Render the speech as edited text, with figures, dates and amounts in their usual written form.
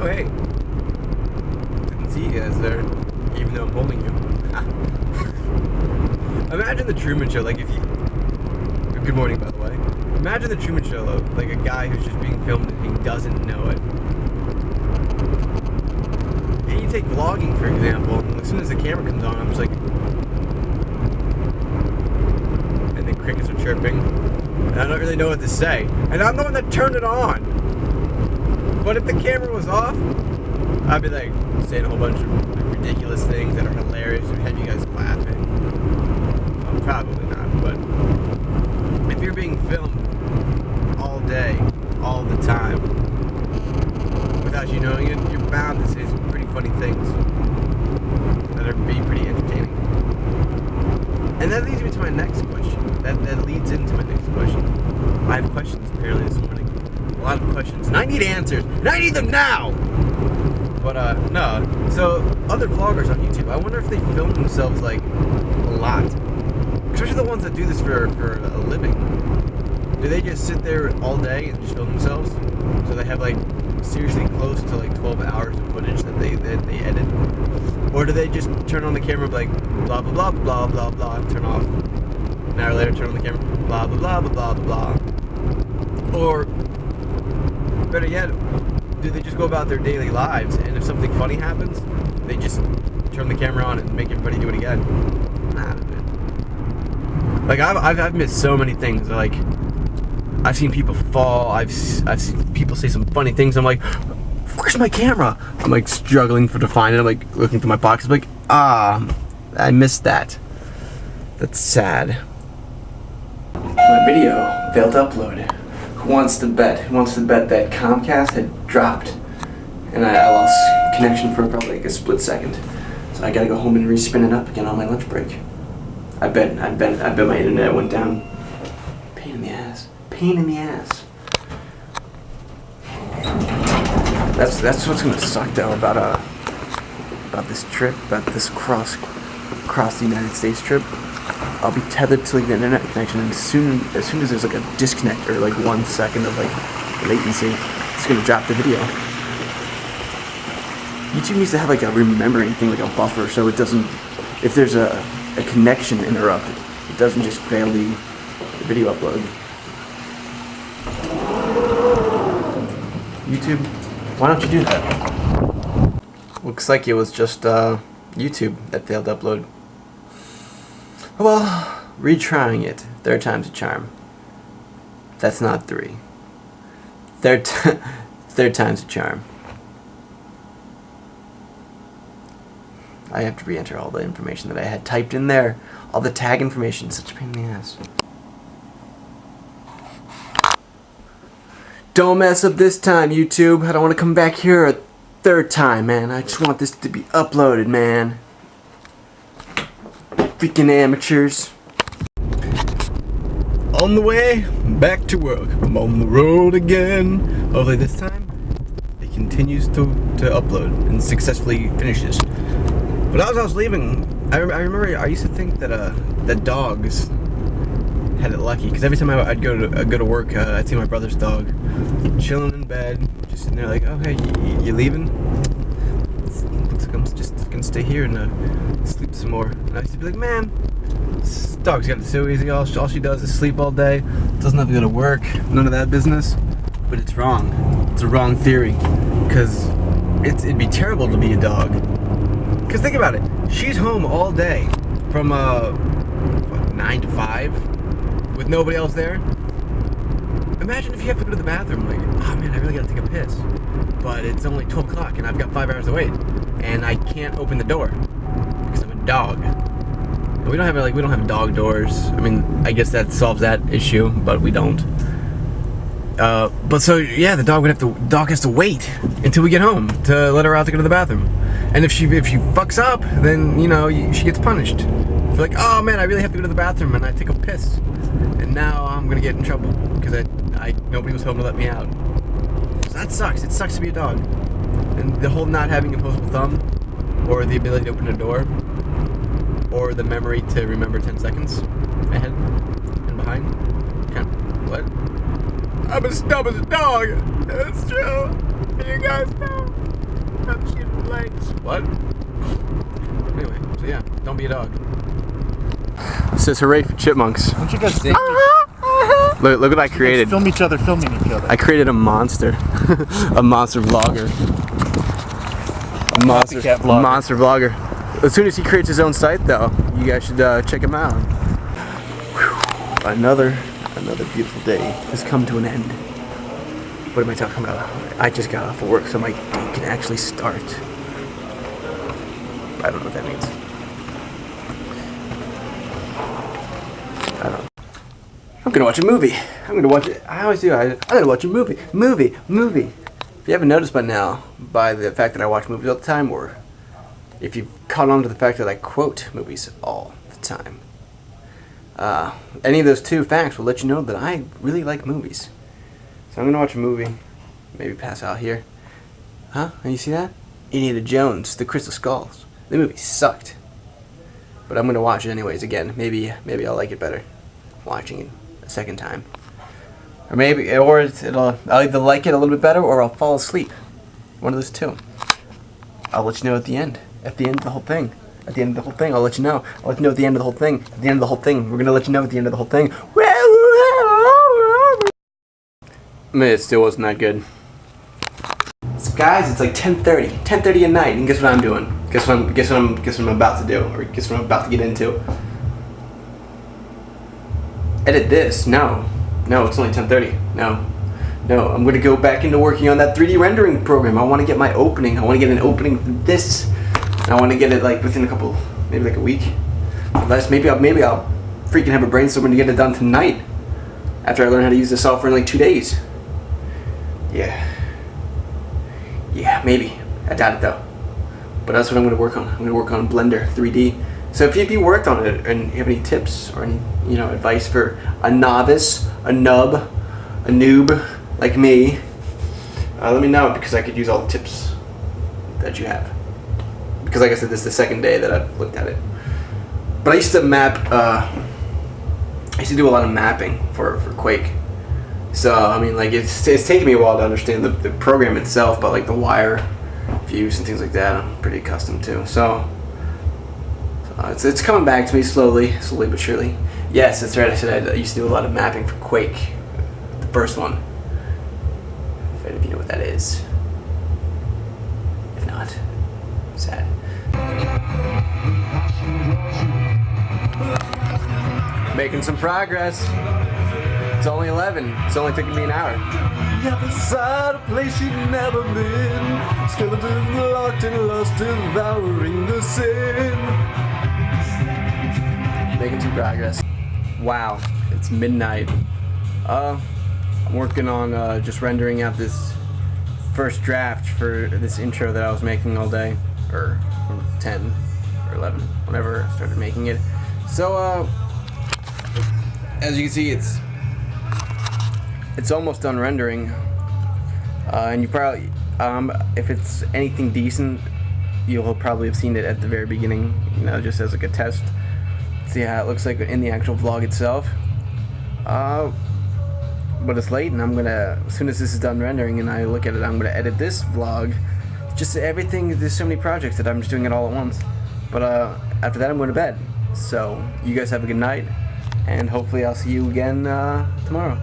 hey, didn't see you guys there, even though I'm holding you. Imagine the Truman Show, like if you... Good morning, by the way. Imagine the Truman Show, though, like a guy who's just being filmed and he doesn't know it. And you take vlogging, for example, and as soon as the camera comes on, I'm just like... And then crickets are chirping, and I don't really know what to say. And I'm the one that turned it on! But if the camera was off, I'd be like, saying a whole bunch of ridiculous things that are hilarious and have you guys laughing. Well, probably not, but... If you're being filmed all day, all the time, without you knowing it, you're bound to say some pretty funny things that are being pretty entertaining. And that leads me to my next question. That leads into my next question. I have questions apparently this morning. A lot of questions. And I need answers. And I need them now! But, no. So, other vloggers on YouTube, I wonder if they film themselves, like, a lot. Especially the ones that do this for a living. Do they just sit there all day and just film themselves? So they have like seriously close to like 12 hours of footage that they edit? Or do they just turn on the camera like blah blah blah blah blah blah and turn off? An hour later turn on the camera, blah blah blah blah blah blah. Or better yet, do they just go about their daily lives and if something funny happens, they just turn the camera on and make everybody do it again? Like I've missed so many things. Like I've seen people fall. I've seen people say some funny things. I'm like, where's my camera? I'm like struggling to find it. I'm like looking through my pockets. I'm like, I missed that. That's sad. My video failed to upload. Who wants to bet? Who wants to bet that Comcast had dropped and I lost connection for probably like a split second. So I gotta go home and respin it up again on my lunch break. I bet my internet went down. Pain in the ass. Pain in the ass. That's what's gonna suck though about this trip, about this cross the United States trip. I'll be tethered to like the internet connection, and as soon as there's like a disconnect or like 1 second of like latency, it's gonna drop the video. YouTube needs to have like a remembering thing, like a buffer, so it doesn't. If there's a connection interrupt, it doesn't just fail the video upload. YouTube, why don't you do that? Looks like it was just YouTube that failed to upload. Well, retrying it. Third time's a charm. That's not 3. Third time's a charm. I have to re-enter all the information that I had typed in there. All the tag information. Such a pain in the ass. Don't mess up this time, YouTube. I don't want to come back here a third time, man. I just want this to be uploaded, man. Freaking amateurs. On the way back to work. I'm on the road again. Hopefully this time it continues to upload and successfully finishes. But as I was leaving, I remember I used to think that that dogs had it lucky, because every time I'd go to work, I'd see my brother's dog chilling in bed, just sitting there like, oh hey, you leaving? Looks like I'm just gonna stay here and sleep some more. And I used to be like, man, this dog's got it so easy. All she does is sleep all day, doesn't have to go to work, none of that business. But it's wrong. It's a wrong theory, because it'd be terrible to be a dog. Because think about it, she's home all day from 9 to 5 with nobody else there. Imagine if you have to go to the bathroom, like, oh man, I really gotta take a piss, but it's only 12 o'clock and I've got 5 hours to wait, and I can't open the door because I'm a dog. And we don't have dog doors. I mean, I guess that solves that issue, but we don't. But so yeah, the dog has to wait until we get home to let her out to go to the bathroom. And if she fucks up, then you know she gets punished. For like, oh man, I really have to go to the bathroom and I take a piss, and now I'm gonna get in trouble because nobody was home to let me out. So that sucks. It sucks to be a dog. And the whole not having a opposable thumb, or the ability to open a door, or the memory to remember 10 seconds ahead and behind. Kind of, what? I'm as dumb as a dog. That's true. You guys know. What? Anyway, so yeah, don't be a dog. It says hooray for chipmunks. Don't you guys think? Look what I created. Film each other filming each other. I created a monster. A monster vlogger. A monster vlogger. As soon as he creates his own site though, you guys should check him out. Whew. Another beautiful day has come to an end. What am I talking about? I just got off of work, so my day can actually start. I don't know what that means. I don't know. I'm gonna watch a movie. I'm gonna watch it. I always do. I'm gonna watch a movie. Movie. If you haven't noticed by now, by the fact that I watch movies all the time, or if you've caught on to the fact that I quote movies all the time, any of those two facts will let you know that I really like movies. So I'm gonna watch a movie. Maybe pass out here. Huh? You see that? Indiana Jones, The Crystal Skulls. The movie sucked, but I'm gonna watch it anyways again. Maybe I'll like it better watching it a second time, or I'll either like it a little bit better or I'll fall asleep. One of those two. I'll let you know at the end. At the end of the whole thing. At the end of the whole thing, I'll let you know. I'll let you know at the end of the whole thing. At the end of the whole thing, we're gonna let you know at the end of the whole thing. I mean, it still wasn't that good. So guys, it's like 10:30 at night, and guess what I'm doing? Guess what I'm about to do, or guess what I'm about to get into? Edit this? No, it's only 10:30. No, I'm gonna go back into working on that 3D rendering program. I want to get my opening. I want to get an opening for this. And I want to get it like within a couple, maybe like a week. Unless maybe I'll freaking have a brainstorm to get it done tonight. After I learn how to use the software in like 2 days. Yeah, maybe. I doubt it though. But that's what I'm going to work on. I'm going to work on Blender 3D. So if you worked on it and you have any tips or any advice for a novice, a nub, a noob like me, let me know, because I could use all the tips that you have. Because like I said, this is the second day that I've looked at it. But I used to map. I used to do a lot of mapping for Quake. So I mean, like it's taken me a while to understand the program itself, but like the wire views and things like that, I'm pretty accustomed to. So it's coming back to me slowly but surely. Yes, that's right. I said I used to do a lot of mapping for Quake, the first one. If any of you know what that is. If not, sad. Making some progress. It's only 11. It's only taking me an hour. Never saw a place you'd never been. Skeletons locked and lost, devouring the sin. Making some progress. Wow, it's midnight. I'm working on just rendering out this first draft for this intro that I was making all day, or from 10 or 11, whenever I started making it. So, as you can see, it's almost done rendering, and you probably, if it's anything decent, you'll probably have seen it at the very beginning, just as like a test. See how it looks like in the actual vlog itself. But it's late, and I'm gonna, as soon as this is done rendering and I look at it, I'm gonna edit this vlog. Just everything. There's so many projects that I'm just doing it all at once. But after that, I'm going to bed. So you guys have a good night, and hopefully I'll see you again tomorrow.